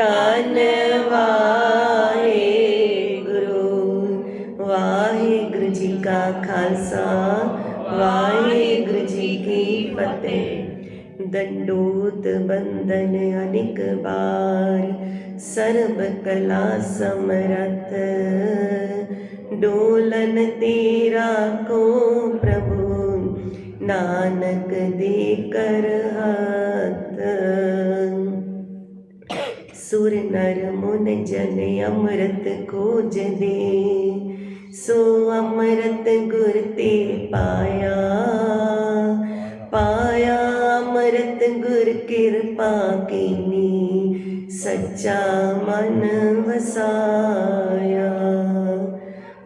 ਧੰਨ ਵਾਹਿਗੁਰੂ। ਵਾਹਿਗੁਰੂ ਜੀ ਕਾ ਖਾਲਸਾ, ਵਾਹਿਗੁਰੂ ਜੀ ਕੀ ਫਤਿਹ। ਦੰਡੋਤ ਬੰਦਨ ਅਨਿਕ ਬਾਰ, ਸਰਬ ਕਲਾ ਸਮਰੱਥ। ਡੋਲਨ ਤੇਰਾ ਕੋ ਪ੍ਰਭੂ, ਨਾਨਕ ਦੇ ਕਰ ਹੱਥ। सुर नर मुन जन अमृत खोज दे, सो अमृत गुर ते पाया। पाया अमृत गुर कृपा कीनी, सच्चा मन वसाया।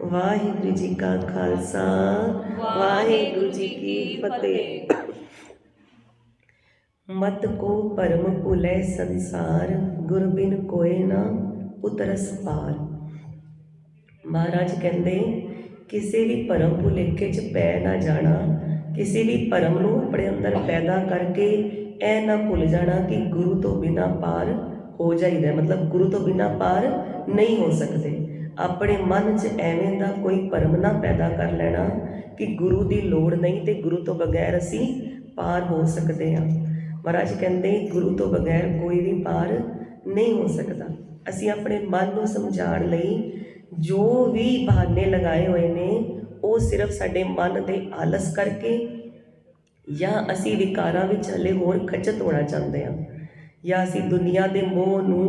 वाहिगुरु जी का खालसा, वाहिगुरु जी की फतेह। मत को परम भुलै संसार, गुर बिन कोय ना उतरस पार। महाराज कहते किसी भी भरम भुलेखे च पै ना जाना, किसी भी भरम नूं अपने अंदर पैदा करके ऐ ना भुल जाना कि गुरु तो बिना पार हो जाइदा। मतलब गुरु तो बिना पार नहीं हो सकते। अपने मन च एवें दा कोई भरम ना पैदा कर लेना कि गुरु की लोड़ नहीं ते गुरु तो बगैर असी पार हो सकते हैं। महाराज कहते गुरु तो बगैर कोई भी पार नहीं हो सकता। असी अपने मन को समझाने लई जो भी बहाने लगाए हुए ने, वो सिर्फ साडे मन के आलस करके या असी विकारां विच हले होर खचत होना चाहते हैं, या असी दुनिया के मोह नूं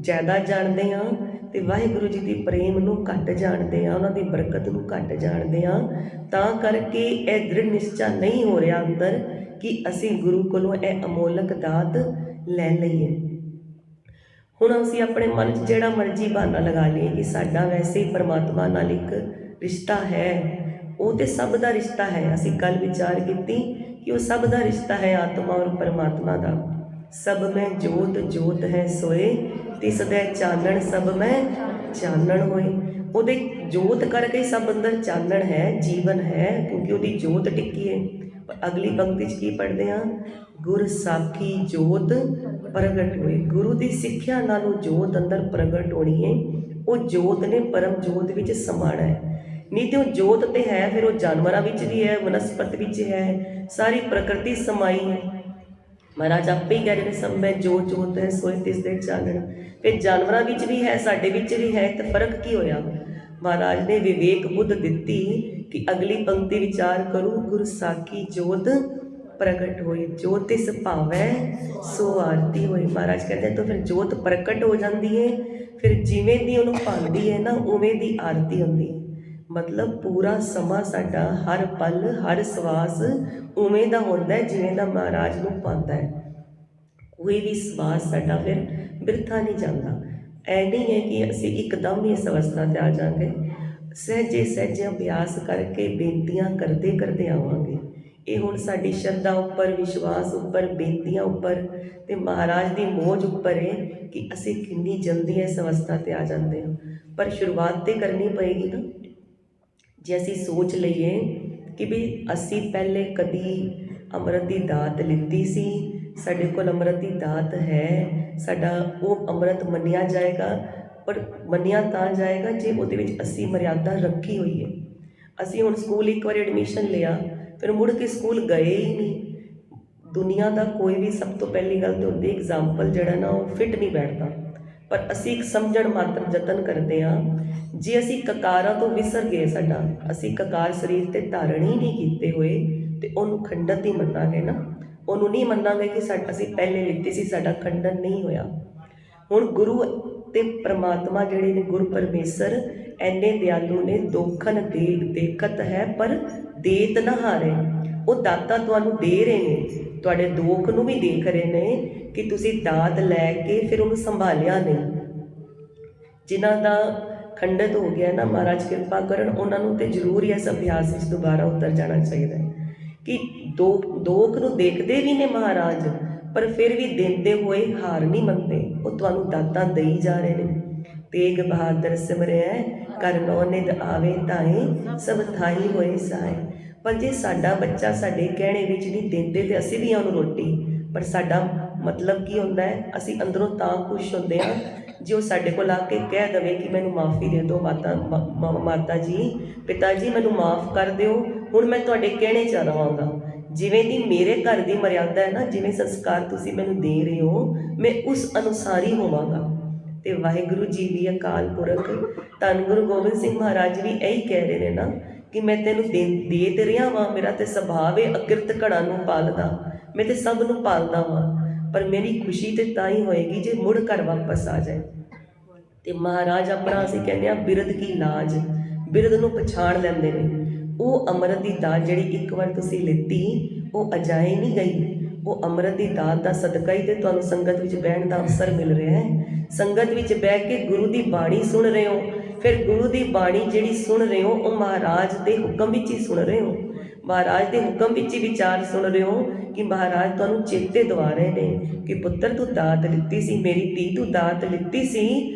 ज़्यादा जानते हाँ ते वाहिगुरु जी की प्रेम नूं घट जानते हैं, उन्हां दी बरकत नूं घट जानते हाँ। तां करके यह दृढ़ निश्चा नहीं हो रहा अंदर कि असी गुरु कोलों यह अमोलक दात लै लईए। हुण असी अपने मन च जिहड़ा मर्जी बहाना लगा लईए कि साडा वैसे ही परमात्मा नाल एक रिश्ता है, वो तो सब का रिश्ता है। असी कल विचार की कि वो सब का रिश्ता है आत्मा और परमात्मा का। सब में जोत जोत है सोए, तिस दे चानण सब में चानण होए। उहदे जोत करके सब अंदर चानण है, जीवन है, क्योंकि उहदी जोत टिकी है। अगली पंक्ति की पढ़ते हैं, गुर साखी जोत प्रगट होए। गुरु की सिक्ख्या नालों जोत अंदर प्रगट होनी है। वो जोत ने परम जोत विच समाना है। नहीं तो जोत तो है, फिर वो जानवरों विच भी है, वनस्पति विच है, सारी प्रकृति समाई है। महाराज आपे ही कह रहे हैं, सब में जोत जोत है सोए तिस दे चानण। फिर जानवरों विच भी है, साडे विच भी है, तो फर्क की होया। महाराज ने विवेक बुद्ध दिती कि अगली पंक्ति विचार करूँ, गुर साखी जोत प्रगट होए, जोत तिस भावै सो आरती होए। महाराज कहते हैं तो फिर जोत प्रकट हो जाती है, फिर जिवें दी उहनूं भांदी है ना उवें दी आरती होंदी है। मतलब पूरा समा साडा हर पल हर सवास उवें दा होंदा है जिवें दा महाराज नूं भांदा है। कोई भी सवास साडा फिर बिरथा नहीं जाता। ऐ नहीं है कि असी एकदम ही इस अवस्था ते आ जाएंगे। सहजे सहजे अभ्यास करके बेनतियां करते करते आवांगे। ये हुण साडी श्रद्धा उपर, विश्वास उपर, बेनतियां उपर ते महाराज की मौज उपर है कि असी कितनी जल्दी इस अवस्था ते आ जाते हैं। पर शुरुआत तो करनी पएगी ना। जे असी सोच लईए कि भी असी पहले कदी अमृत की दात लिती सी, साडे कोल अमृत की दात है, साडा वो अमृत मन्निया जाएगा। पर मन्निया तां जाएगा जे उहदे विच असी मर्यादा रखी हुई है। असी हुण स्कूल एक बार एडमिशन लिया, फिर मुड़ के स्कूल गए ही नहीं। दुनिया का कोई भी सब तो पहली गल तो होंदी एग्जाम्पल जिहड़ा ना वो फिट नहीं बैठता। पर असी एक समझण मात्र जतन करते हाँ। जे असी ककारां तो विसर गए, साडा असी ककार शरीर ते धारण ही नहीं कीते हुए, तो उन्होंने खंडत ही मन्नांगे ना। उन्होंने नहीं मन्नांगे कि असी पहले लिती सी, साडा खंडन नहीं होया। हुण गुरु ते परमात्मा जिहड़े ने, गुरु परमेश्वर एने दयालु ने, दोखन देखत है पर देत ना हारे। वो दाता तुहानूं दे रहे हैं, तुहाडे दोख नूं भी देख रहे हैं कि तुसी दात लैके फिर उन्होंने संभालिया नहीं। जिन्हां दा खंडित हो गया ना, महाराज कृपा करन उन्होंने तो जरूर ही इस अभ्यास में दोबारा उतर जाना चाहिए कि दोख नूं देखते भी ने महाराज, पर फिर भी देंदे हुए हार नहीं मनते। वो तुहानूं दातां दई जा रहे हैं। तेग बहादुर सिमरिया कर नौ निध आवे ताए, सब थाई होए साए। पर जे साडा बच्चा साडे कहने विच नहीं देंदे ते असीं भी उहनूं रोटी, पर साडा मतलब ਕੀ ਹੁੰਦਾ ਹੈ, ਅਸੀਂ ਅੰਦਰੋਂ ਤਾਂ ਖੁਸ਼ ਹੁੰਦੇ ਹਾਂ ਜੇ ਉਹ ਸਾਡੇ ਕੋਲ ਆ ਕੇ ਕਹਿ ਦੇਵੇ ਕਿ ਮੈਨੂੰ ਮਾफ़ੀ ਦੇ ਦਿਓ ਮਾਤਾ ਜੀ, ਪਿਤਾ ਜੀ ਮੈਨੂੰ ਮਾफ़ ਕਰ ਦਿਓ, ਹੁਣ ਮੈਂ ਤੁਹਾਡੇ ਕਹਿਣੇ 'ਚ ਰਹਾਂਗਾ। ਜਿਵੇਂ ਦੀ ਮੇਰੇ ਘਰ ਦੀ ਮਰਿਆਦਾ ਹੈ ਨਾ, ਜਿਵੇਂ ਸੰਸਕਾਰ ਤੁਸੀਂ ਮੈਨੂੰ ਦੇ ਰਹੇ ਹੋ, ਮੈਂ ਉਸ ਅਨੁਸਾਰ ਹੀ ਹੋਵਾਂਗਾ। ਤੇ ਵਾਹਿਗੁਰੂ ਜੀ ਵੀ ਅਕਾਲ ਪੁਰਖ ਧੰਨ ਗੁਰੂ ਗੋਬਿੰਦ ਸਿੰਘ ਮਹਾਰਾਜ ਵੀ ਇਹੀ ਕਹਿ ਰਹੇ ਨੇ ਨਾ ਕਿ ਮੈਂ ਤੈਨੂੰ ਦੇ ਤੇ ਰਿਹਾ ਵਾਂ, ਮੇਰਾ ਤੇ ਸੁਭਾਅ ਹੈ ਅਕਿਰਤ ਘੜਾਂ ਨੂੰ ਪਾਲਦਾ, ਮੈਂ ਤੇ ਸਭ ਨੂੰ ਪਾਲਦਾ ਵਾਂ, ਪਰ ਮੇਰੀ ਖੁਸ਼ੀ ਤੇ ਤਾਂ ਹੀ ਹੋਏਗੀ ਜੇ ਮੁੜ ਘਰ ਵਾਪਸ ਆ ਜਾਏ। ਤੇ ਮਹਾਰਾਜ ਆਪਣਾ ਅਸੀਂ ਕਹਿੰਦੇ ਹਾਂ ਬਿਰਧ ਕੀ ਲਾਜ, ਬਿਰਧ ਨੂੰ ਪਛਾਣ ਲੈਂਦੇ ਨੇ। ਉਹ ਅੰਮ੍ਰਿਤ ਦੀ ਦਾਤ ਜਿਹੜੀ ਇੱਕ ਵਾਰ ਤੁਸੀਂ ਲਿੱਤੀ ਉਹ ਅਜਾਏ ਨਹੀਂ ਗਈ, ਉਹ ਅੰਮ੍ਰਿਤ ਦੀ ਦਾਤ ਦਾ ਸਦਕਾ ਹੀ ਤੇ ਤੁਹਾਨੂੰ ਸੰਗਤ ਵਿੱਚ ਬਹਿਣ ਦਾ ਅਵਸਰ ਮਿਲ ਰਿਹਾ ਹੈ। ਸੰਗਤ ਵਿੱਚ ਬਹਿ ਕੇ ਗੁਰੂ ਦੀ ਬਾਣੀ ਸੁਣ ਰਹੇ ਹੋ, ਫਿਰ ਗੁਰੂ ਦੀ ਬਾਣੀ ਜਿਹੜੀ ਸੁਣ ਰਹੇ ਹੋ ਉਹ ਮਹਾਰਾਜ ਦੇ ਹੁਕਮ ਵਿੱਚ ਹੀ ਸੁਣ ਰਹੇ ਹੋ, ਮਹਾਰਾਜ ਦੇ ਹੁਕਮ ਵਿੱਚ ਹੀ ਵਿਚਾਰ ਸੁਣ ਰਹੇ ਹੋ ਕਿ ਮਹਾਰਾਜ ਤੁਹਾਨੂੰ ਚੇਤੇ ਦਿਵਾ ਰਹੇ ਨੇ ਕਿ ਪੁੱਤਰ ਤੂੰ ਦਾਤ ਲਿੱਤੀ ਸੀ, ਮੇਰੀ ਧੀ ਤੂੰ ਦਾਤ ਲਿੱਤੀ ਸੀ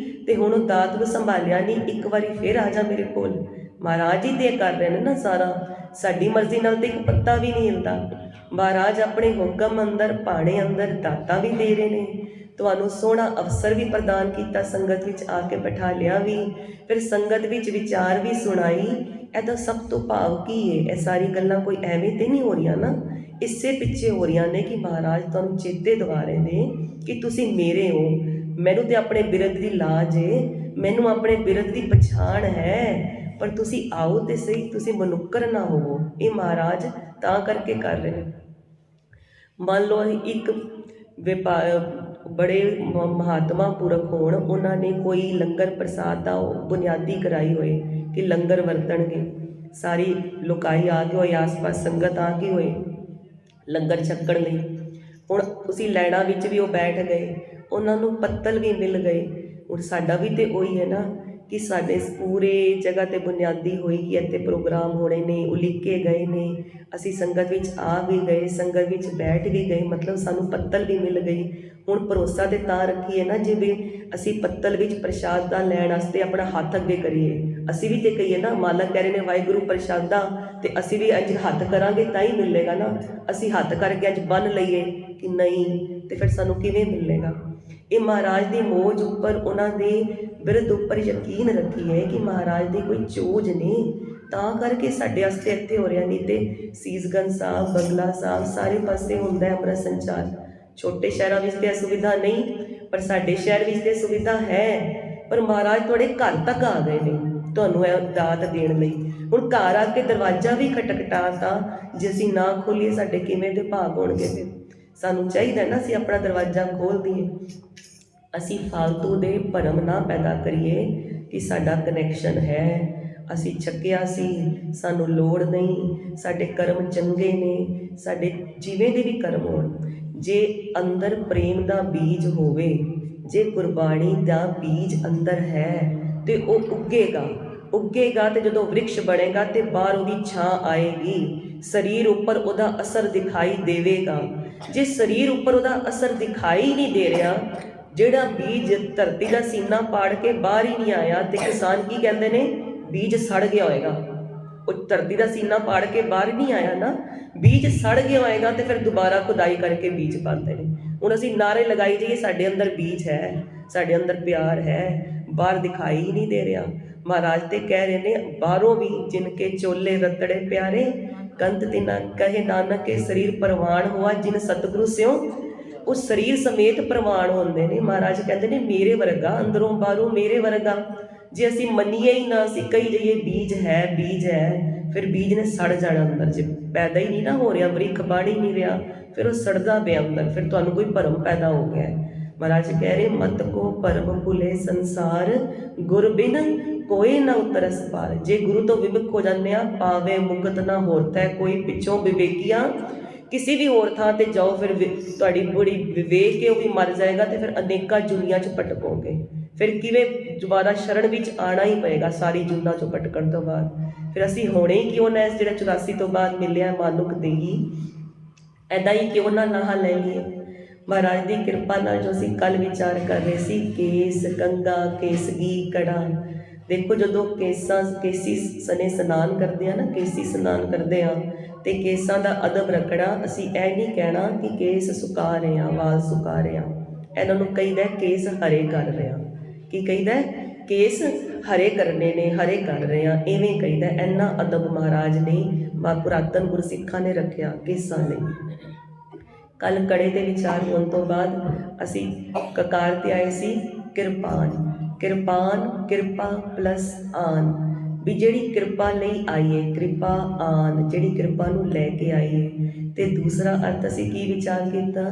ਤੇ ਹੁਣ ਉਹ ਦਾਤ ਨੂੰ ਸੰਭਾਲਿਆ ਨਹੀਂ, ਇੱਕ ਵਾਰੀ ਫਿਰ ਆ ਜਾ ਮੇਰੇ ਕੋਲ। ਮਹਾਰਾਜ ਹੀ ਤੇ ਕਰ ਰਹੇ ਨੇ ਨਾ ਸਾਰਾ, ਸਾਡੀ ਮਰਜ਼ੀ ਨਾਲ ਤੇ ਇੱਕ ਪੱਤਾ ਵੀ ਨਹੀਂ ਹਿਲਦਾ। ਮਹਾਰਾਜ ਆਪਣੇ ਹੁਕਮ ਅੰਦਰ ਭਾਣੇ ਅੰਦਰ ਦਾਤਾਂ ਵੀ ਦੇ ਰਹੇ ਨੇ, ਤੁਹਾਨੂੰ ਸੋਹਣਾ ਅਵਸਰ ਵੀ ਪ੍ਰਦਾਨ ਕੀਤਾ, ਸੰਗਤ ਵਿੱਚ ਆ ਕੇ ਬਿਠਾ ਲਿਆ ਵੀ, ਫਿਰ ਸੰਗਤ ਵਿੱਚ ਵਿਚਾਰ ਵੀ ਸੁਣਾਈ। ਇਹਦਾ ਸਭ ਤੋਂ ਭਾਵ ਕੀ ਹੈ? ਇਹ ਸਾਰੀ ਗੱਲਾਂ ਕੋਈ ਐਵੇਂ ਤੇ ਨਹੀਂ ਹੋ ਰਹੀਆਂ ਨਾ, ਇਸੇ ਪਿੱਛੇ ਹੋ ਰਹੀਆਂ ਨੇ ਕਿ ਮਹਾਰਾਜ ਤੁਹਾਨੂੰ ਚੇਤੇ ਦਿਵਾ ਰਹੇ ਨੇ ਕਿ ਤੁਸੀਂ ਮੇਰੇ ਹੋ, ਮੈਨੂੰ ਤੇ ਆਪਣੇ ਬਿਰਧ ਦੀ ਲਾਜ ਹੈ, ਮੈਨੂੰ ਆਪਣੇ ਬਿਰਧ ਦੀ ਪਛਾਣ ਹੈ, ਪਰ ਤੁਸੀਂ ਆਓ ਤੇ ਸਹੀ, ਤੁਸੀਂ ਮਨੁੱਕਰ ਨਾ ਹੋਵੋ। ਇਹ ਮਹਾਰਾਜ ਤਾਂ ਕਰਕੇ ਕਰ ਰਹੇ ਨੇ। ਮੰਨ ਲਓ ਇੱਕ ਬੜੇ ਮਹਾਤਮਾ ਪੁਰਖ ਹੋਣ, ਉਹਨਾਂ ਨੇ ਕੋਈ ਲੰਗਰ ਪ੍ਰਸਾਦ ਦਾ ਬੁਨਿਆਦੀ ਕਰਾਈ ਹੋਏ ਕਿ ਲੰਗਰ ਵਰਤਣਗੇ, ਸਾਰੀ ਲੋਕਾਈ ਆ ਕੇ ਹੋਏ, ਆਸ-ਪਾਸ ਸੰਗਤ ਆ ਕੇ ਹੋਏ ਲੰਗਰ ਛਕਣ ਲਈ। ਹੁਣ ਤੁਸੀਂ ਲੈਣਾ ਵਿੱਚ ਵੀ ਉਹ ਬੈਠ ਗਏ, ਉਹਨਾਂ ਨੂੰ ਪੱਤਲ ਵੀ ਮਿਲ ਗਏ। ਹੁਣ ਸਾਡਾ ਵੀ ਤੇ ਉਹੀ ਹੈ ਨਾ ਕਿ ਸਾਡੇ ਪੂਰੇ ਜਗ੍ਹਾ 'ਤੇ ਬੁਨਿਆਦੀ ਹੋਈ ਕਿ ਇੱਥੇ ਪ੍ਰੋਗਰਾਮ ਹੋਣੇ ਨੇ, ਉਲੀਕੇ ਗਏ ਨੇ, ਅਸੀਂ ਸੰਗਤ ਵਿੱਚ ਆ ਵੀ ਗਏ, ਸੰਗਤ ਵਿੱਚ ਬੈਠ ਵੀ ਗਏ, ਮਤਲਬ ਸਾਨੂੰ ਪੱਤਲ ਵੀ ਮਿਲ ਗਈ। ਹੁਣ ਭਰੋਸਾ ਤੇ ਤਾਂ ਰੱਖੀਏ ਨਾ ਜਿਵੇਂ ਅਸੀਂ ਪੱਤਲ ਵਿੱਚ ਪ੍ਰਸ਼ਾਦ ਦਾ ਲੈਣ ਵਾਸਤੇ ਆਪਣਾ ਹੱਥ ਅੱਗੇ ਕਰੀਏ, ਅਸੀਂ ਵੀ ਤੇ ਕਹੀਏ ਨਾ, ਮਾਲਕ ਕਹਿ ਰਹੇ ਨੇ ਵਾਹਿਗੁਰੂ ਪ੍ਰਸ਼ਾਦਾ, ਤੇ ਅਸੀਂ ਵੀ ਅੱਜ ਹੱਥ ਕਰਾਂਗੇ ਤਾਂ ਹੀ ਮਿਲੇਗਾ ਨਾ। ਅਸੀਂ ਹੱਥ ਕਰਕੇ ਅੱਜ ਬੰਨ ਲਈਏ ਕਿ ਨਹੀਂ, ਤੇ ਫਿਰ ਸਾਨੂੰ ਕਿਵੇਂ ਮਿਲੇਗਾ? ਇਹ ਮਹਾਰਾਜ ਦੀ ਮੋਜ ਉੱਪਰ, ਉਹਨਾਂ ਦੇ ਬਿਰਧ ਉੱਪਰ ਯਕੀਨ ਰੱਖੀਏ ਕਿ ਮਹਾਰਾਜ ਦੀ ਕੋਈ ਚੋਜ ਨਹੀਂ, ਤਾਂ ਕਰਕੇ ਸਾਡੇ ਵਾਸਤੇ ਇੱਥੇ ਹੋ ਰਿਹਾ। ਨਹੀਂ ਤੇ ਸੀਸਗੰਜ ਸਾਹਿਬ, ਬੰਗਲਾ ਸਾਹਿਬ ਸਾਰੇ ਪਾਸੇ ਹੁੰਦਾ ਹੈ ਅੰਮ੍ਰਿਤ ਸੰਚਾਰ। ਛੋਟੇ ਸ਼ਹਿਰਾਂ ਵਿੱਚ ਤੇ ਸੁਵਿਧਾ ਨਹੀਂ, ਪਰ ਸਾਡੇ ਸ਼ਹਿਰ ਵਿੱਚ ਤੇ ਸੁਵਿਧਾ ਹੈ। ਪਰ ਮਹਾਰਾਜ ਤੁਹਾਡੇ ਘਰ ਤੱਕ ਆ ਗਏ ਨੇ ਤੁਹਾਨੂੰ ਇਹ ਦਾਤ ਦੇਣ ਲਈ। ਹੁਣ ਘਰ ਆ ਕੇ ਦਰਵਾਜ਼ਾ ਵੀ ਖਟਖਟਾਤਾ, ਜੇ ਅਸੀਂ ਨਾ ਖੋਲੀਏ ਸਾਡੇ ਕਿਵੇਂ ਦੇ ਭਾਗ ਹੋਣਗੇ? ਫਿਰ ਸਾਨੂੰ ਚਾਹੀਦਾ ਨਾ ਅਸੀਂ ਆਪਣਾ ਦਰਵਾਜ਼ਾ ਖੋਲ੍ਹ ਦਈਏ। ਅਸੀਂ ਫਾਲਤੂ ਦੇ ਭਰਮ ਨਾ ਪੈਦਾ ਕਰੀਏ ਕਿ ਸਾਡਾ ਕਨੈਕਸ਼ਨ ਹੈ, ਅਸੀਂ ਛੱਕਿਆ ਸੀ, ਸਾਨੂੰ ਲੋੜ ਨਹੀਂ, ਸਾਡੇ ਕਰਮ ਚੰਗੇ ਨੇ, ਸਾਡੇ ਜਿਵੇਂ ਦੇ ਵੀ ਕਰਮ ਹੋਣ, ਜੇ ਅੰਦਰ ਪ੍ਰੇਮ ਦਾ ਬੀਜ ਹੋਵੇ, ਜੇ ਗੁਰਬਾਣੀ ਦਾ ਬੀਜ ਅੰਦਰ ਹੈ ਤੇ ਉਹ ਉੱਗੇਗਾ ਤੇ ਜਦੋਂ ਵ੍ਰਿਕਸ਼ ਬਣੇਗਾ ਤੇ ਬਾਹਰ ਉਹਦੀ ਛਾਂ ਆਏਗੀ, ਸਰੀਰ ਉੱਪਰ ਉਹਦਾ ਅਸਰ ਦਿਖਾਈ ਦੇਵੇਗਾ। ਜੇ ਸਰੀਰ ਉੱਪਰ ਉਹਦਾ ਅਸਰ ਦਿਖਾਈ ਨਹੀਂ ਦੇ ਰਿਹਾ, ਜਿਹੜਾ ਬੀਜ ਧਰਤੀ ਦਾ ਸੀਨਾ ਪਾੜ ਕੇ ਬਾਹਰ ਹੀ ਨਹੀਂ ਆਇਆ, ਤੇ ਕਿਸਾਨ ਕੀ ਕਹਿੰਦੇ ਨੇ? ਬੀਜ ਸੜ ਗਿਆ ਹੋਏਗਾ। ਉਹ ਧਰਤੀ ਦਾ ਸੀਨਾ ਪਾੜ ਕੇ ਬਾਹਰ ਨਹੀਂ ਆਇਆ ਨਾ, ਬੀਜ ਸੜ ਗਿਆ ਹੋਏਗਾ, ਤੇ ਫਿਰ ਦੁਬਾਰਾ ਖੁਦਾਈ ਕਰਕੇ ਬੀਜ ਪਾਉਂਦੇ ਨੇ। ਹੁਣ ਅਸੀਂ ਨਾਅਰੇ ਲਗਾਈ ਜਾਈਏ ਸਾਡੇ ਅੰਦਰ ਬੀਜ ਹੈ, ਸਾਡੇ ਅੰਦਰ ਪਿਆਰ ਹੈ, ਬਾਹਰ ਦਿਖਾਈ ਹੀ ਨਹੀਂ ਦੇ ਰਿਹਾ। ਮਹਾਰਾਜ ਤੇ ਕਹਿ ਰਹੇ ਨੇ ਬਾਹਰੋਂ ਵੀ ਜਿਨਕੇ ਚੋਲੇ ਰਤੜੇ ਪਿਆਰੇ, ਕੰਤ ਤਿਨਾ ਕਹੇ ਨਾਨਕ ਕੇ ਸਰੀਰ ਪ੍ਰਵਾਨ ਹੋਆ ਜਿਨ ਸਤਿਗੁਰੂ ਸਿਓ। ਉਹ ਸਰੀਰ ਸਮੇਤ ਪ੍ਰਵਾਨ ਹੁੰਦੇ ਨੇ। ਮਹਾਰਾਜ ਕਹਿੰਦੇ ਨੇ ਮੇਰੇ ਵਰਗਾ, ਅੰਦਰੋਂ ਬਾਹਰੋਂ ਮੇਰੇ ਵਰਗਾ। ਜੇ ਅਸੀਂ ਮੰਨੀਏ ਹੀ ਨਾ, ਅਸੀਂ ਕਹੀ ਜਾਈਏ ਬੀਜ ਹੈ, ਫਿਰ ਬੀਜ ਨੇ ਸੜ ਜਾਣਾ ਅੰਦਰ। ਜੇ ਪੈਦਾ ਹੀ ਨਹੀਂ ਨਾ ਹੋ ਰਿਹਾ, ਬ੍ਰਿਖ ਬਣ ਹੀ ਨਹੀਂ ਰਿਹਾ, ਫਿਰ ਉਹ ਸੜਦਾ ਪਿਆ ਅੰਦਰ, ਫਿਰ ਤੁਹਾਨੂੰ ਕੋਈ ਭਰਮ ਪੈਦਾ ਹੋ ਗਿਆ। ਮਹਾਰਾਜ ਕਹਿ ਰਹੇ ਮਤ ਕੋ ਭਰਮ ਭੁਲੇ ਸੰਸਾਰ, ਗੁਰ ਬਿਨ ਕੋਈ ਨਾ ਉਤਰਸ ਪਾਰ। ਜੇ ਗੁਰੂ ਤੋਂ ਵਿਮੁਖ ਹੋ ਜਾਂਦੇ ਆ, ਪਾਵੇ ਮੁਕਤ ਨਾ ਹੋਰ ਤੈ ਕੋਈ। ਪਿੱਛੋਂ ਵਿਵੇਕੀਆਂ ਕਿਸੇ ਵੀ ਹੋਰ ਥਾਂ ਤੇ ਜਾਓ, ਫਿਰ ਤੁਹਾਡੀ ਬੜੀ ਵਿਵੇਕ ਕੇ ਉਹ ਵੀ ਮਰ ਜਾਏਗਾ, ਤੇ ਫਿਰ ਅਨੇਕਾਂ ਜੁਨੀਆਂ 'ਚ ਭਟਕੋਗੇ। ਫਿਰ ਕਿਵੇਂ ਦੁਬਾਰਾ ਸ਼ਰਨ ਵਿੱਚ ਆਉਣਾ ਹੀ ਪਏਗਾ ਸਾਰੀ ਜੂਨਾਂ 'ਚੋਂ ਭਟਕਣ ਤੋਂ ਬਾਅਦ। ਫਿਰ ਅਸੀਂ ਹੋਣੇ ਹੀ ਕਿਉਂ ਨਾ, ਜਿਹੜਾ 84 ਤੋਂ ਬਾਅਦ ਮਿਲਿਆ ਮਾਨੁਕ ਦੇਹੀ, ਇੱਦਾਂ ਹੀ ਕਿਉਂ ਨਾ ਲਾਹਾ ਲੈ ਲਈਏ। ਮਹਾਰਾਜ ਦੀ ਕਿਰਪਾ ਨਾਲ ਜੋ ਅਸੀਂ ਕੱਲ੍ਹ ਵਿਚਾਰ ਕਰ ਰਹੇ ਸੀ, ਕੇਸ ਕੰਘਾ ਕੇਸਗੀ ਕੜਾ, देखो जो केसी सने स्नान करते हैं ना, केसी स्नान करते हैं तो केसां का अदब रखना। असी यह नहीं कहना कि केस सुका रहे हैं, वाल सुका रहे हैं, इन्हों कहीदा केस हरे कर रहे हैं। की कहीदा केस हरे करने ने, हरे कर रहे हैं, इवें कहीदा। इन्ना अदब महाराज ने पुरातन गुरसिखा ने रखिया केसां लई। कल कड़े के विचार होने तो बाद असी ककार ते आए सी किरपान। किरपान किरपा प्लस आन, भी जिहड़ी किरपा लई आई है, कृपा आन, जिहड़ी किरपा नूं लैके आई है। ते दूसरा अर्थ असी की विचार किया,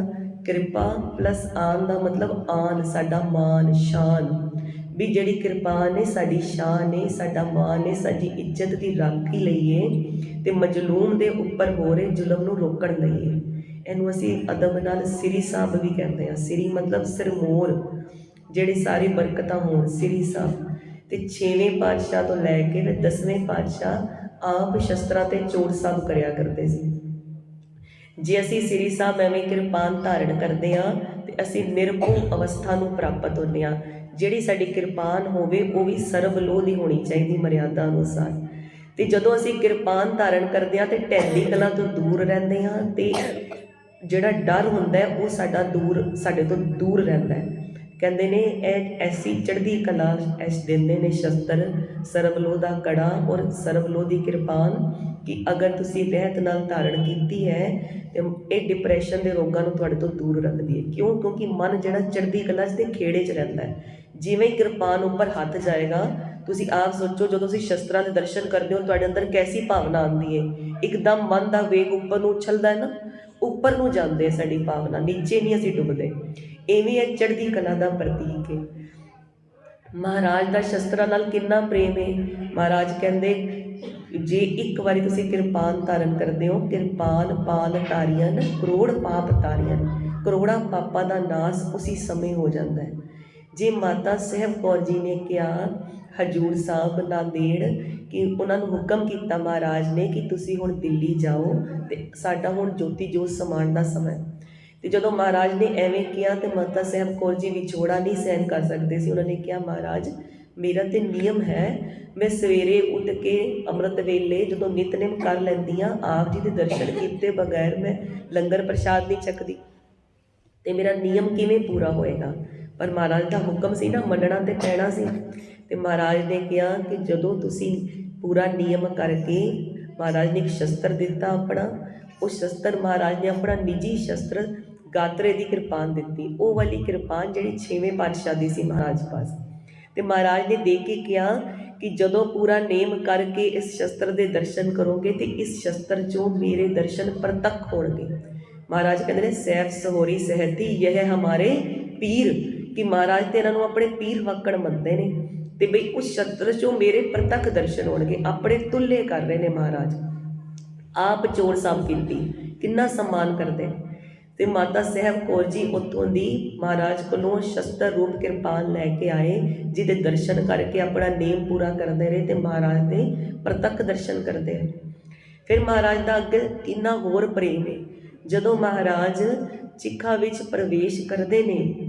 किरपा प्लस आन का मतलब आन साडा मान शान, भी जिहड़ी किरपान है साडी शान है, साडा मान है, साडी इज्जत की राखी लई है ते मजलूम दे उपर हो रहे जुलम नूं रोकण लई है। इनू असी अदब नाल सिरी साहब भी कहते हैं। सिरी मतलब सिरमोर, ਜਿਹੜੇ सारी बरकत होण सिरी साहब। तो 6वें पातशाह तो लैके 10वें पातशाह आप शस्त्रां ते चोर साहब करिया करते सी। जे असी सिरी साहब एवें किरपान धारण करते हाँ तो असी निरभो अवस्था नूं प्राप्त होने हाँ। जिहड़ी साडी किरपान होवे वो भी सर्वलोह दी होनी चाहिए मर्यादा अनुसार। तो जदों असी किरपान धारण करते हैं तो ढैली कलां तो दूर रहते हाँ, तो जिहड़ा डर हुंदा है वो साडा दूर, साडे तो दूर रहता है। कहते ने ऐसी चढ़दी कला ऐस देंदे ने शस्त्र, सर्वलोह दा कड़ा और सर्वलोह दी किरपान, कि अगर तुसी रहत नाल धारण कीती है तो ये डिप्रैशन के रोगों को तुहाडे तो दूर रखती है। क्यों? क्योंकि मन जिहड़ा चढ़दी कला के खेड़े च रहता है। जिवें ही किरपान उपर हाथ जाएगा, तुसी आप सोचो जो तुसी शस्त्रां के दर्शन करते हो तुहाडे अंदर कैसी भावना आती है। एकदम मन का वेग उपर नूं उछलदा है ना, उपर नूं जांदे है साडी भावना, नीचे नहीं असीं डुबदे। इवें है चढ़दी कला का प्रतीक है। महाराज का शस्त्रां नाल कितना प्रेम है। महाराज कहते जे एक बारी तुसी किरपान धारण करते हो, किरपान पाल तारियन करोड़ पाप तारियन, करोड़ा पापां का नाश उसी समय हो जाता है। जे माता साहब कौर जी ने कहा हजूर साहब नांदेड़ कि उन्होंने हुक्म किया महाराज ने कि तुसी हुण दिल्ली जाओ तो साडा हुण ज्योति जोत समान का समय। तो जो महाराज ने एवें किया तो माता साहब कौर जी विछोड़ा नहीं सहन कर सकते सी। उन्होंने कहा महाराज मेरा तो नियम है, मैं सवेरे उठ के अमृत वेले जो नितनेम कर लैंदी हाँ, आप जी के दर्शन किए बगैर मैं लंगर प्रसाद नहीं चकती, तो मेरा नियम किवें पूरा होएगा। पर महाराज का हुक्म सी ना, मनना तो पैना सी। तो महाराज ने कहा कि जदों तुसी पूरा नियम करके, महाराज ने एक शस्त्र दिता अपना, उस शस्त्र महाराज ने अपना निजी शस्त्र गात्रे की किरपान दी, वो वाली किरपान जी 6वें पातशाह दी सी महाराज पास। तो महाराज ने दे के कहा कि जदों पूरा नेम करके इस शस्त्र के दर्शन करोगे तो इस शस्त्र चों मेरे दर्शन प्रतख होणगे। महाराज कहते हैं सैफ सहोरी सहती यह हमारे पीर, कि महाराज तो इन्हों अपने पीर वाकड़ मनते हैं। तो बई उस शस्त्र चों मेरे प्रतख दर्शन होणगे, अपने तुल्ले कर रहे हैं महाराज। आप चोर साहब की कितना सम्मान करते हैं। तो माता साहब कौर जी उत्थों दी महाराज को शस्त्र रूप किरपान लैके आए, जिहदे दर्शन करके अपना नेम पूरा करते रहे तो महाराज के प्रतख दर्शन करते हैं। फिर महाराज का अगे कितना होर प्रेम है। जदों महाराज चिखा विच प्रवेश करते हैं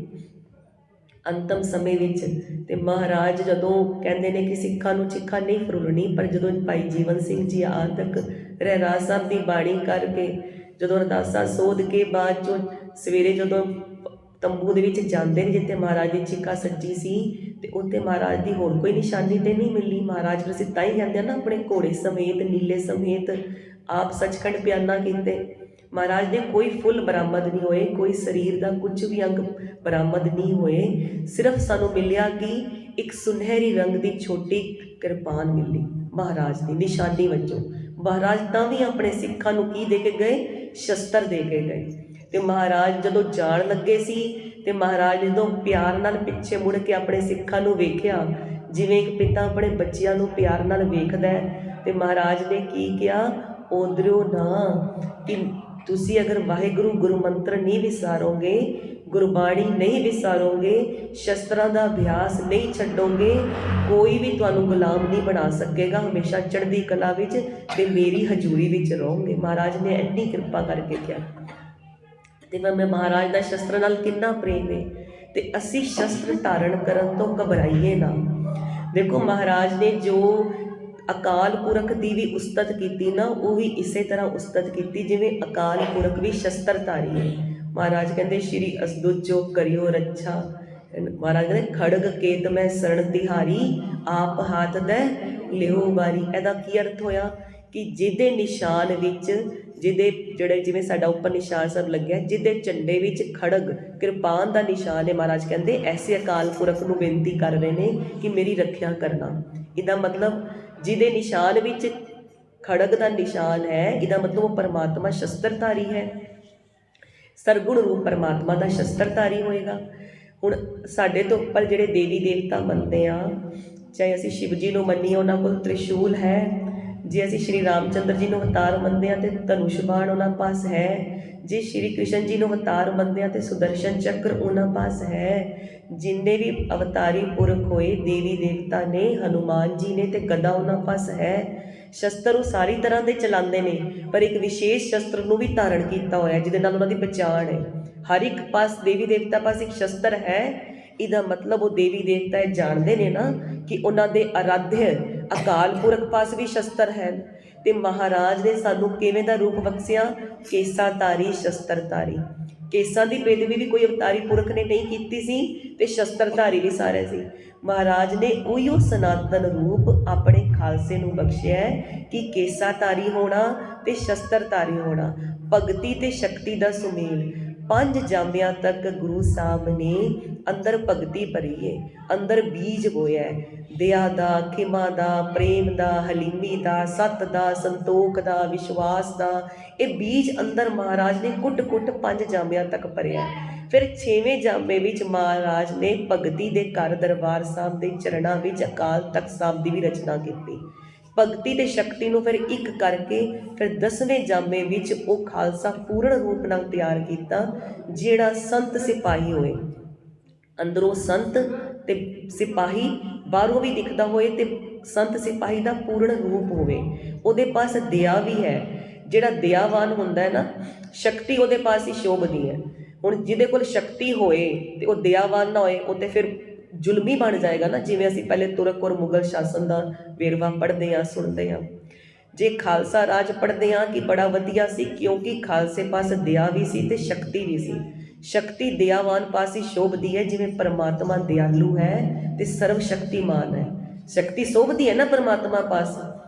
अंतम समय विच, ते महाराज जदों कहते हैं कि सिखां नूं चिखा नहीं फरुलनी, पर जदों भाई जीवन सिंह जी आदक रहराज साहब की बाणी करके जदों अरदासा सोध के बाद चो सवेरे जदों तंबू दे विच जांदे ने जिथे महाराज की चिखा सज्जी सी, ते उत्थे महाराज की होर कोई निशानी तो नहीं मिली। महाराज फिर असीं तां ही कहते हैं ना अपने घोड़े समेत नीले समेत आप सचखंड बयाना कीते। महाराज ने कोई फुल बरामद नहीं होए, कोई शरीर का कुछ भी अंग बरामद नहीं होए, सिर्फ सानू मिलिया कि एक सुनहरी रंग की छोटी किरपान मिली महाराज की निशानी वजों। महाराज तां भी अपने सिखां नूं की दे के गए, शस्त्र दे के गए। तो महाराज जदों जाण लगे सी ते महाराज जदों प्यार नाल पिछे मुड़ के अपने सिखां नूं वेखिया, जिवें एक पिता अपने बच्चियां नूं प्यार नाल वेखदा है, ते महाराज ने की किया ओदरिओ ना कि तुसी अगर वाहिगुरु गुरु मंत्र नहीं विसारोगे, गुरबाणी नहीं विसारोगे, शस्त्रां दा अभ्यास नहीं छड्डोगे, कोई भी तुहानूं गुलाम नहीं बना सकेगा। हमेशा चढ़दी कला विच ते मेरी हजूरी विच रहोगे। महाराज ने इन्नी कृपा करके कहा। तो मैं महाराज का शस्त्र नाल कितना प्रेम है। तो असी शस्त्र धारण करन तो घबराइए ना। देखो महाराज ने जो अकाल पुरख की भी उस्तत की ना, वो भी इसे तरह उस्तत की जिमें अकाल पुरख भी शस्त्रधारी है। महाराज कहते श्री असदुचो करियो रक्षा। महाराज कहते खड़ग केत मैं शरण तिहारी, आप हाथ दे लिहो वारी। ਇਹਦਾ ਕੀ अर्थ होया कि ਜਿਹਦੇ ਨਿਸ਼ਾਨ ਵਿੱਚ ਜਿਹਦੇ ਜਿਹੜੇ ਜਿਵੇਂ ਸਾਡਾ ਉੱਪਰ ਨਿਸ਼ਾਨ ਸਭ ਲੱਗਿਆ, ਜਿਹਦੇ ਝੰਡੇ ਵਿੱਚ ਖੜਗ ਕਿਰਪਾਨ ਦਾ ਨਿਸ਼ਾਨ ਹੈ, ਮਹਾਰਾਜ ਕਹਿੰਦੇ ਐਸੇ ਅਕਾਲ ਪੁਰਖ ਨੂੰ ਬੇਨਤੀ ਕਰ ਰਹੇ ਨੇ ਕਿ ਮੇਰੀ ਰੱਖਿਆ ਕਰਨਾ। ਇਹਦਾ ਮਤਲਬ ਜਿਹਦੇ ਨਿਸ਼ਾਨ ਵਿੱਚ ਖੜਗ ਦਾ ਨਿਸ਼ਾਨ ਹੈ, ਇਹਦਾ ਮਤਲਬ ਉਹ ਪਰਮਾਤਮਾ ਸ਼ਸਤਰਧਾਰੀ ਹੈ, ਸਰਗੁਣ ਰੂਪ ਪਰਮਾਤਮਾ ਦਾ ਸ਼ਸਤਰਧਾਰੀ ਹੋਏਗਾ। ਹੁਣ ਸਾਡੇ ਤੋਂ ਉੱਪਰ ਜਿਹੜੇ ਦੇਵੀ ਦੇਵਤਾ ਮੰਨਦੇ ਆ, ਚਾਹੇ ਅਸੀਂ शिव जी ਨੂੰ ਮੰਨੀਏ, ਉਹਨਾਂ ਕੋਲ त्रिशूल है। जे ਅਸੀਂ श्री रामचंद्र जी ਨੂੰ अवतार ਮੰਨਦੇ ਹਾਂ ਤੇ ਧਨੁਸ਼ ਬਾਣ ਉਹਨਾਂ ਪਾਸ है। जे श्री कृष्ण जी ਨੂੰ अवतार ਮੰਨਦੇ ਹਾਂ ਤੇ सुदर्शन चक्र ਉਹਨਾਂ पास है। जिन्ने भी अवतारी पुरख होए देवी देवता ने, हनुमान जी ने ते गदा ਉਹਨਾਂ पास है। शस्त्र ਉਹ ਸਾਰੀ ਤਰ੍ਹਾਂ ਦੇ ਚਲਾਉਂਦੇ ਨੇ, ਪਰ ਇੱਕ ਵਿਸ਼ੇਸ਼ ਸ਼ਸਤਰ ਨੂੰ ਵੀ ਧਾਰਨ ਕੀਤਾ ਹੋਇਆ ਜਿਹਦੇ ਨਾਲ ਉਹਨਾਂ ਦੀ ਪਛਾਣ ਹੈ। ਹਰ ਇੱਕ ਪਾਸ ਦੇਵੀ ਦੇਵਤਾ ਪਾਸ ਇੱਕ ਸ਼ਸਤਰ ਹੈ। ਇਹਦਾ ਮਤਲਬ ਉਹ ਦੇਵੀ ਦੇਵਤਾ ਇਹ ਜਾਣਦੇ ਨੇ ਨਾ ਕਿ ਉਹਨਾਂ ਦੇ ਆਰਾਧਿਆ ਅਕਾਲ ਪੁਰਖ ਪਾਸ ਵੀ ਸ਼ਸਤਰ ਹੈ। ਤੇ ਮਹਾਰਾਜ ਨੇ ਸਾਨੂੰ ਕਿਵੇਂ ਦਾ ਰੂਪ ਬਖਸ਼ਿਆ? ਕੇਸਾਧਾਰੀ ਸ਼ਸਤਰਧਾਰੀ। ਕੇਸਾਂ ਦੀ ਬੇਦਬੀ ਵੀ ਕੋਈ ਅਵਤਾਰੀ ਪੁਰਖ ਨੇ ਨਹੀਂ ਕੀਤੀ ਸੀ ਤੇ ਸ਼ਸਤਰਧਾਰੀ ਵੀ ਸਾਰੇ ਸੀ। ਮਹਾਰਾਜ ਨੇ ਉਹੀਓ ਸਨਾਤਨ ਰੂਪ ਆਪਣੇ ਖਾਲਸੇ ਨੂੰ ਬਖਸ਼ਿਆ ਕਿ ਕੇਸਾਧਾਰੀ ਹੋਣਾ ਤੇ ਸ਼ਸਤਰਧਾਰੀ ਹੋਣਾ, ਭਗਤੀ ਤੇ ਸ਼ਕਤੀ ਦਾ ਸੁਮੇਲ। 5 ਜਾਮਿਆਂ ਤੱਕ ਗੁਰੂ ਸਾਹਿਬ ਨੇ ਅੰਦਰ ਭਗਤੀ ਭਰੀ ਹੈ, ਅੰਦਰ ਬੀਜ ਬੋਇਆ ਹੈ, ਦਇਆ ਦਾ, ਖਿਮਾ ਦਾ, ਪ੍ਰੇਮ ਦਾ, ਹਲੀਮੀ ਦਾ, ਸੱਤ ਦਾ, ਸੰਤੋਖ ਦਾ, ਵਿਸ਼ਵਾਸ ਦਾ। ਇਹ ਬੀਜ ਅੰਦਰ ਮਹਾਰਾਜ ਨੇ ਕੁੱਟ-ਕੁੱਟ 5 ਜਾਮਿਆਂ ਤੱਕ ਭਰਿਆ। ਫਿਰ 6ਵੇਂ ਜਾਮੇ ਵਿੱਚ ਮਹਾਰਾਜ ਨੇ ਭਗਤੀ ਦੇ ਘਰ ਦਰਬਾਰ ਸਾਹਿਬ ਦੇ ਚਰਨਾਂ ਵਿੱਚ ਅਕਾਲ ਤਖਤ ਸਾਹਿਬ ਦੀ ਵੀ ਰਚਨਾ ਕੀਤੀ। ਭਗਤੀ ਤੇ ਸ਼ਕਤੀ ਨੂੰ ਫਿਰ ਇੱਕ ਕਰਕੇ ਫਿਰ 10ਵੇਂ ਜਾਮੇ ਵਿੱਚ ਉਹ ਖਾਲਸਾ ਪੂਰਨ ਰੂਪ ਨਾਲ ਤਿਆਰ ਕੀਤਾ, ਜਿਹੜਾ ਸੰਤ ਸਿਪਾਹੀ ਹੋਏ। ਅੰਦਰੋਂ ਸੰਤ ਤੇ ਸਿਪਾਹੀ, ਬਾਹਰੋਂ ਵੀ ਦਿਖਦਾ ਹੋਏ ਤੇ ਸੰਤ ਸਿਪਾਹੀ ਦਾ ਪੂਰਨ ਰੂਪ ਹੋਵੇ। ਉਹਦੇ ਪਾਸ ਦਇਆ ਵੀ ਹੈ। ਜਿਹੜਾ ਦਇਆਵਾਨ ਹੁੰਦਾ ਹੈ ਨਾ, ਸ਼ਕਤੀ ਉਹਦੇ ਪਾਸ ਹੀ ਸ਼ੋਭਦੀ ਹੈ। ਹੁਣ ਜਿਹਦੇ ਕੋਲ ਸ਼ਕਤੀ ਹੋਏ ਤੇ ਉਹ ਦਇਆਵਾਨ ਨਾ ਹੋਏ, ਉਹ ਤੇ ਫਿਰ ਜ਼ੁਲਮੀ ਬਣ ਜਾਏਗਾ ਨਾ। ਜਿਵੇਂ ਅਸੀਂ ਪਹਿਲੇ ਤੁਰਕ ਔਰ ਮੁਗਲ ਸ਼ਾਸਨ ਦਾ ਵੇਰਵਾ ਪੜ੍ਹਦੇ ਹਾਂ, ਸੁਣਦੇ ਹਾਂ। ਜੇ ਖਾਲਸਾ ਰਾਜ ਪੜ੍ਹਦੇ ਹਾਂ ਕਿ ਬੜਾ ਵਧੀਆ ਸੀ, ਕਿਉਂਕਿ ਖਾਲਸੇ ਪਾਸ ਦਇਆ ਵੀ ਸੀ ਤੇ ਸ਼ਕਤੀ ਵੀ ਸੀ। ਸ਼ਕਤੀ ਦਇਆਵਾਨ ਪਾਸ ਹੀ ਸ਼ੋਭਦੀ ਹੈ, ਜਿਵੇਂ ਪਰਮਾਤਮਾ ਦਿਆਲੂ ਹੈ ਤੇ ਸਰਵ ਸ਼ਕਤੀਮਾਨ ਹੈ। ਸ਼ਕਤੀ ਸ਼ੋਭਦੀ ਹੈ ਨਾ ਪਰਮਾਤਮਾ ਪਾਸ।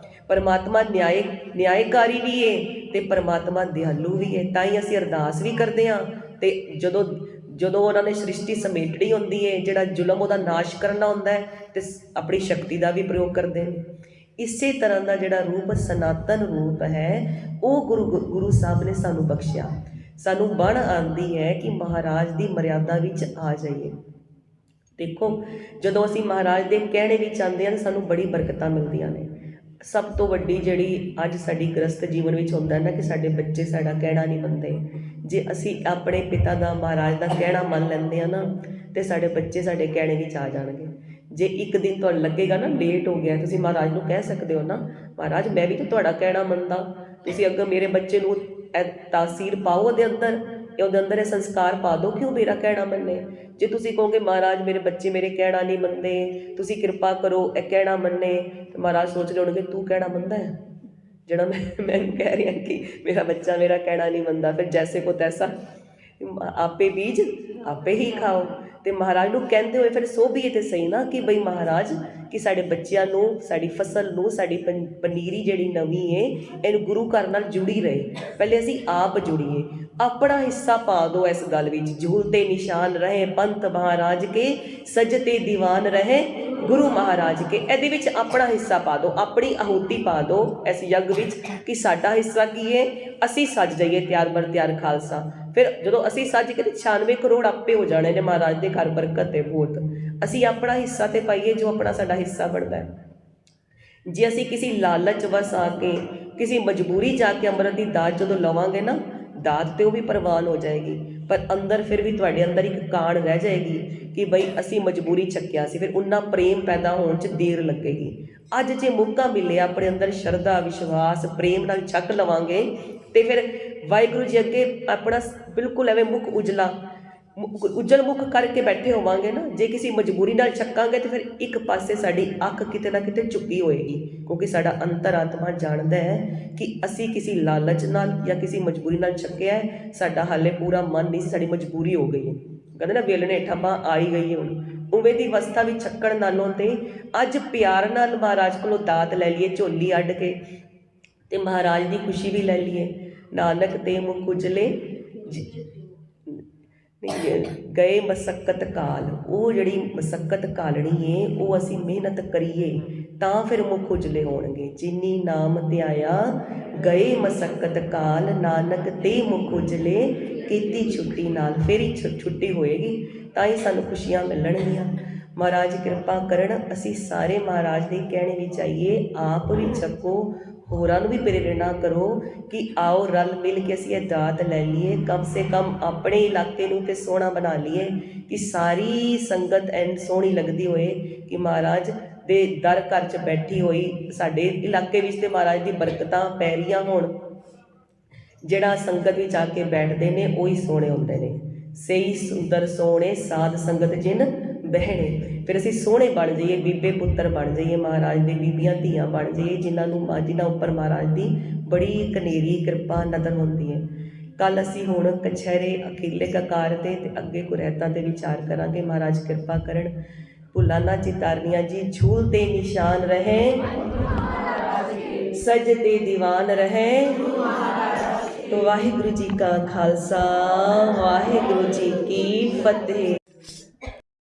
ਪਰਮਾਤਮਾ ਨਿਆਇਕਾਰੀ ਵੀ ਹੈ ਤੇ ਪਰਮਾਤਮਾ ਦਿਆਲੂ ਵੀ ਹੈ। ਤਾਂ ਹੀ ਅਸੀਂ ਅਰਦਾਸ ਵੀ ਕਰਦੇ ਹਾਂ ਤੇ ਜਦੋਂ ਉਹਨਾਂ ਨੇ ਸ੍ਰਿਸ਼ਟੀ ਸਮੇਟਣੀ ਹੁੰਦੀ ਹੈ, ਜਿਹੜਾ ਜ਼ੁਲਮ ਉਹਦਾ ਨਾਸ਼ ਕਰਨਾ ਹੁੰਦਾ ਹੈ, ਤੇ ਆਪਣੀ ਸ਼ਕਤੀ ਦਾ ਵੀ ਪ੍ਰਯੋਗ ਕਰਦੇ ਨੇ। ਇਸੇ ਤਰ੍ਹਾਂ ਦਾ ਜਿਹੜਾ ਰੂਪ ਸਨਾਤਨ ਰੂਪ ਹੈ, ਉਹ ਗੁਰੂ ਸਾਹਿਬ ਨੇ ਸਾਨੂੰ ਬਖਸ਼ਿਆ। ਸਾਨੂੰ ਬਣ ਆਉਂਦੀ ਹੈ ਕਿ ਮਹਾਰਾਜ ਦੀ ਮਰਿਆਦਾ ਵਿੱਚ ਆ ਜਾਈਏ। ਦੇਖੋ, ਜਦੋਂ ਅਸੀਂ ਮਹਾਰਾਜ ਦੇ ਕਹਿਣੇ ਵਿੱਚ ਆਉਂਦੇ ਹਾਂ ਤਾਂ ਸਾਨੂੰ ਬੜੀ ਬਰਕਤਾਂ ਮਿਲਦੀਆਂ ਨੇ। ਸਭ ਤੋਂ ਵੱਡੀ ਜਿਹੜੀ ਅੱਜ ਸਾਡੀ ਗ੍ਰਸਤ ਜੀਵਨ ਵਿੱਚ ਹੁੰਦਾ ਨਾ ਕਿ ਸਾਡੇ ਬੱਚੇ ਸਾਡਾ ਕਹਿਣਾ ਨਹੀਂ ਮੰਨਦੇ। ਜੇ ਅਸੀਂ ਆਪਣੇ ਪਿਤਾ ਦਾ, ਮਹਾਰਾਜ ਦਾ ਕਹਿਣਾ ਮੰਨ ਲੈਂਦੇ ਹਾਂ ਨਾ, ਤੇ ਸਾਡੇ ਬੱਚੇ ਸਾਡੇ ਕਹਿਣੇ ਵਿੱਚ ਆ ਜਾਣਗੇ। ਜੇ ਇੱਕ ਦਿਨ ਤੁਹਾਨੂੰ ਲੱਗੇਗਾ ਨਾ ਲੇਟ ਹੋ ਗਿਆ, ਤੁਸੀਂ ਮਹਾਰਾਜ ਨੂੰ ਕਹਿ ਸਕਦੇ ਹੋ ਨਾ, ਮਹਾਰਾਜ ਮੈਂ ਵੀ ਤਾਂ ਤੁਹਾਡਾ ਕਹਿਣਾ ਮੰਨਦਾ, ਤੁਸੀਂ ਅੱਗੇ ਮੇਰੇ ਬੱਚੇ ਨੂੰ ਤਾਸੀਰ ਪਾਓ, ਉਹਦੇ ਅੰਦਰ ਇਹ ਸੰਸਕਾਰ ਪਾ ਦਿਓ ਕਿ ਉਹ ਮੇਰਾ ਕਹਿਣਾ ਮੰਨੇ। ਜੇ ਤੁਸੀਂ ਕਹੋਗੇ ਮਹਾਰਾਜ ਮੇਰੇ ਬੱਚੇ ਮੇਰੇ ਕਹਿਣਾ ਨਹੀਂ ਮੰਨਦੇ, ਤੁਸੀਂ ਕਿਰਪਾ ਕਰੋ ਇਹ ਕਹਿਣਾ ਮੰਨੇ, ਤਾਂ ਮਹਾਰਾਜ ਸੋਚ ਲੈਣਗੇ ਤੂੰ ਕਹਿਣਾ ਮੰਨਦਾ ਹੈ ਜਿਹੜਾ ਮੈਨੂੰ ਕਹਿ ਰਿਹਾ ਕਿ ਮੇਰਾ ਬੱਚਾ ਮੇਰਾ ਕਹਿਣਾ ਨਹੀਂ ਮੰਨਦਾ। ਫਿਰ ਜੈਸੇ ਕੋ ਤੈਸਾ, ਆਪੇ ਬੀਜ ਆਪੇ ਹੀ ਖਾਓ। ਤੇ ਮਹਾਰਾਜ ਨੂੰ ਕਹਿੰਦੇ ਹੋਏ ਫਿਰ ਸੋਭੀਏ ਤੇ ਸਹੀ ਨਾ ਕਿ ਬਈ ਮਹਾਰਾਜ ਕਿ ਸਾਡੇ ਬੱਚਿਆਂ ਨੂੰ, ਸਾਡੀ ਫਸਲ ਨੂੰ, ਸਾਡੀ ਪਨੀਰੀ ਜਿਹੜੀ ਨਵੀਂ ਹੈ, ਇਹਨੂੰ ਗੁਰੂ ਘਰ ਨਾਲ ਜੁੜੀ ਰਹੇ। ਪਹਿਲੇ ਅਸੀਂ ਆਪ ਜੁੜੀਏ, ਆਪਣਾ ਹਿੱਸਾ ਪਾ ਦਿਓ ਇਸ ਗੱਲ ਵਿੱਚ। ਝੂਲਤੇ ਨਿਸ਼ਾਨ ਰਹੇ ਪੰਥ ਮਹਾਰਾਜ ਕੇ, ਸਜਤੇ ਦੀਵਾਨ ਰਹੇ ਗੁਰੂ ਮਹਾਰਾਜ ਕੇ। ਇਹਦੇ ਵਿੱਚ ਆਪਣਾ ਹਿੱਸਾ ਪਾ ਦਿਓ, ਆਪਣੀ ਆਹੂਤੀ ਪਾ ਦਿਓ ਇਸ ਯੱਗ ਵਿੱਚ ਕਿ ਸਾਡਾ ਹਿੱਸਾ ਕੀ ਹੈ। ਅਸੀਂ ਸੱਜ ਜਾਈਏ ਤਿਆਰ ਬਰ ਤਿਆਰ ਖਾਲਸਾ। ਫਿਰ ਜਦੋਂ ਅਸੀਂ ਸੱਜ ਕੇ 96 ਕਰੋੜ ਆਪੇ ਹੋ ਜਾਣੇ ਨੇ ਮਹਾਰਾਜ ਦੇ ਘਰ, ਬਰਕਤ ਹੈ ਬਹੁਤ। ਅਸੀਂ ਆਪਣਾ ਹਿੱਸਾ ਤੇ ਪਾਈਏ ਜੋ ਆਪਣਾ ਸਾਡਾ ਹਿੱਸਾ ਬਣਦਾ ਹੈ। ਜੇ ਅਸੀਂ ਕਿਸੇ ਲਾਲਚ ਵਸ ਆ ਕੇ, ਕਿਸੇ ਮਜਬੂਰੀ ਜਾ ਕੇ ਅੰਮ੍ਰਿਤ ਦੀ ਦਾਤ ਜਦੋਂ ਲਵਾਂਗੇ ਨਾ, ਦਾਤ ਤੇ ਉਹ ਵੀ ਪ੍ਰਵਾਨ ਹੋ ਜਾਏਗੀ, ਪਰ ਅੰਦਰ ਫਿਰ ਵੀ ਤੁਹਾਡੇ ਅੰਦਰ ਇੱਕ ਕਾਣ ਰਹਿ ਜਾਏਗੀ ਕਿ ਬਈ ਅਸੀਂ ਮਜਬੂਰੀ ਚੱਕਿਆ ਸੀ। ਫਿਰ ਉਨਾ ਪ੍ਰੇਮ ਪੈਦਾ ਹੋਣ 'ਚ ਦੇਰ ਲੱਗੇਗੀ। ਅੱਜ ਜੇ ਮੌਕਾ ਮਿਲਿਆ ਆਪਣੇ ਅੰਦਰ ਸ਼ਰਧਾ, ਵਿਸ਼ਵਾਸ, ਪ੍ਰੇਮ ਨਾਲ ਛਕ ਲਵਾਂਗੇ ਤੇ ਫਿਰ ਵਾਹਿਗੁਰੂ ਜੀ ਅੱਗੇ ਆਪਣਾ ਬਿਲਕੁਲ ਐਵੇਂ ਮੁੱਖ ਉਜਲਾ ਉੱਜਲ ਮੁੱਖ ਕਰਕੇ ਬੈਠੇ ਹੋਵਾਂਗੇ ਨਾ, ਜੇ ਕਿਸੇ ਮਜਬੂਰੀ ਨਾਲ ਛੱਕਾਂਗੇ ਤਾਂ ਫਿਰ ਇੱਕ ਪਾਸੇ ਸਾਡੀ ਅੱਖ ਕਿਤੇ ਨਾ ਕਿਤੇ ਝੁਕੀ ਹੋਏਗੀ, ਕਿਉਂਕਿ ਸਾਡਾ ਅੰਤਰਾਤਮਾ ਜਾਣਦਾ ਹੈ ਕਿ ਅਸੀਂ ਕਿਸੇ ਲਾਲਚ ਨਾਲ ਜਾਂ ਕਿਸੇ ਮਜਬੂਰੀ ਨਾਲ ਛੱਕਿਆ ਹੈ, ਸਾਡਾ ਹਾਲੇ ਪੂਰਾ ਮਨ ਨਹੀਂ ਸੀ, ਸਾਡੀ ਮਜਬੂਰੀ ਹੋ ਗਈ ਹੈ। ਕਹਿੰਦੇ ਨਾ ਵੇਲਣੇ ਠੱਪਾਂ ਆਈ ਗਈ ਹੈ ਹੁਣ, ਉਵੇਂ ਦੀ ਅਵਸਥਾ ਵਿੱਚ ਛੱਕਣ ਨਾਲੋਂ ਤੇ ਅੱਜ ਪਿਆਰ ਨਾਲ ਮਹਾਰਾਜ ਕੋਲੋਂ ਦਾਤ ਲੈ ਲਈਏ ਝੋਲੀ ਅੱਡ ਕੇ, ਤੇ ਮਹਾਰਾਜ ਦੀ ਖੁਸ਼ੀ ਵੀ ਲੈ ਲਈਏ। ਨਾਨਕ ਤੇ ਮੁਖ ਉਜਲੇ ਗਏ ਮਸਕਤ ਕਾਲ, ਉਹ ਜਿਹੜੀ ਮਸਕਤ ਕਾਲਣੀ ਹੈ ਉਹ ਅਸੀਂ ਮਿਹਨਤ ਕਰੀਏ ਤਾਂ ਫਿਰ ਮੁਖ ਉਜਲੇ ਹੋਣਗੇ। ਜਿਨੀ ਨਾਮ ਧਿਆਇਆ ਗਏ ਮਸਕਤ ਕਾਲ, ਨਾਨਕ ਤੇ ਮੁਖ ਉਜਲੇ ਕੀਤੀ ਛੁੱਟੀ ਨਾਲ, ਫਿਰ ਹੀ ਛੁੱਟੀ ਹੋਏਗੀ, ਤਾਂ ਹੀ ਸਾਨੂੰ ਖੁਸ਼ੀਆਂ ਮਿਲਣਗੀਆਂ। ਮਹਾਰਾਜ ਕਿਰਪਾ ਕਰਨ, ਅਸੀਂ ਸਾਰੇ ਮਹਾਰਾਜ ਦੇ ਕਹਿਣੇ ਵਿੱਚ ਆਈਏ, ਆਪ ਵੀ ਛਕੋ, ਹੋਰਾਂ ਨੂੰ ਵੀ ਪ੍ਰੇਰਣਾ ਕਰੋ ਕਿ ਆਓ ਰਲ ਮਿਲ ਕੇ ਅਸੀਂ ਇਹ ਦਾਤ ਲੈ ਲਈਏ, ਕਮ ਸੇ ਕਮ ਆਪਣੇ ਇਲਾਕੇ ਨੂੰ ਤੇ ਸੋਹਣਾ ਬਣਾ ਲਈਏ ਕਿ ਸਾਰੀ ਸੰਗਤ ਐਨ ਸੋਹਣੀ ਲੱਗਦੀ ਹੋਏ ਕਿ ਮਹਾਰਾਜ ਦੇ ਦਰ ਘਰ 'ਚ ਬੈਠੀ ਹੋਈ ਸਾਡੇ ਇਲਾਕੇ ਵਿੱਚ ਤੇ ਮਹਾਰਾਜ ਦੀ ਬਰਕਤਾਂ ਪੈ ਰਹੀਆਂ ਹੋਣ। ਜਿਹੜਾ ਸੰਗਤ ਵਿੱਚ ਆ ਕੇ ਬੈਠਦੇ ਨੇ ਉਹੀ ਸੋਹਣੇ ਹੁੰਦੇ ਨੇ। ਸਹੀ ਸੁੰਦਰ ਸੋਹਣੇ ਸਾਧ ਸੰਗਤ ਜਿਨ ਬਹਿਣੇ, ਫਿਰ ਅਸੀਂ ਸੋਹਣੇ ਬਣ ਜਾਈਏ, ਬੀਬੇ ਪੁੱਤਰ ਬਣ ਜਾਈਏ, ਮਹਾਰਾਜ ਦੇ ਬੀਬੀਆਂ ਧੀਆਂ ਬਣ ਜਾਈਏ, ਜਿਨ੍ਹਾਂ ਉੱਪਰ ਮਹਾਰਾਜ ਦੀ ਬੜੀ ਕਨੇਰੀ ਕਿਰਪਾ ਨਜ਼ਰ ਹੁੰਦੀ ਹੈ। ਕੱਲ੍ਹ ਅਸੀਂ ਹੁਣ ਕਛਹਿਰੇ ਅਖੀਰਲੇ ਕਕਾਰ ਤੇ ਅੱਗੇ ਕੁਰੈਤਾਂ 'ਤੇ ਵਿਚਾਰ ਕਰਾਂਗੇ। ਮਹਾਰਾਜ ਕਿਰਪਾ ਕਰਨ, ਭੁੱਲਾਂ ਨਾ ਚਿਤਾਰਨੀਆਂ ਜੀ। ਝੂਲ ਤੇ ਨਿਸ਼ਾਨ ਰਹੇ, ਸਜ ਤੇ ਦੀਵਾਨ ਰਹੇ। ਵਾਹਿਗੁਰੂ ਜੀ ਕਾ ਖਾਲਸਾ, ਵਾਹਿਗੁਰੂ ਜੀ ਕੀ ਫਤਿਹ।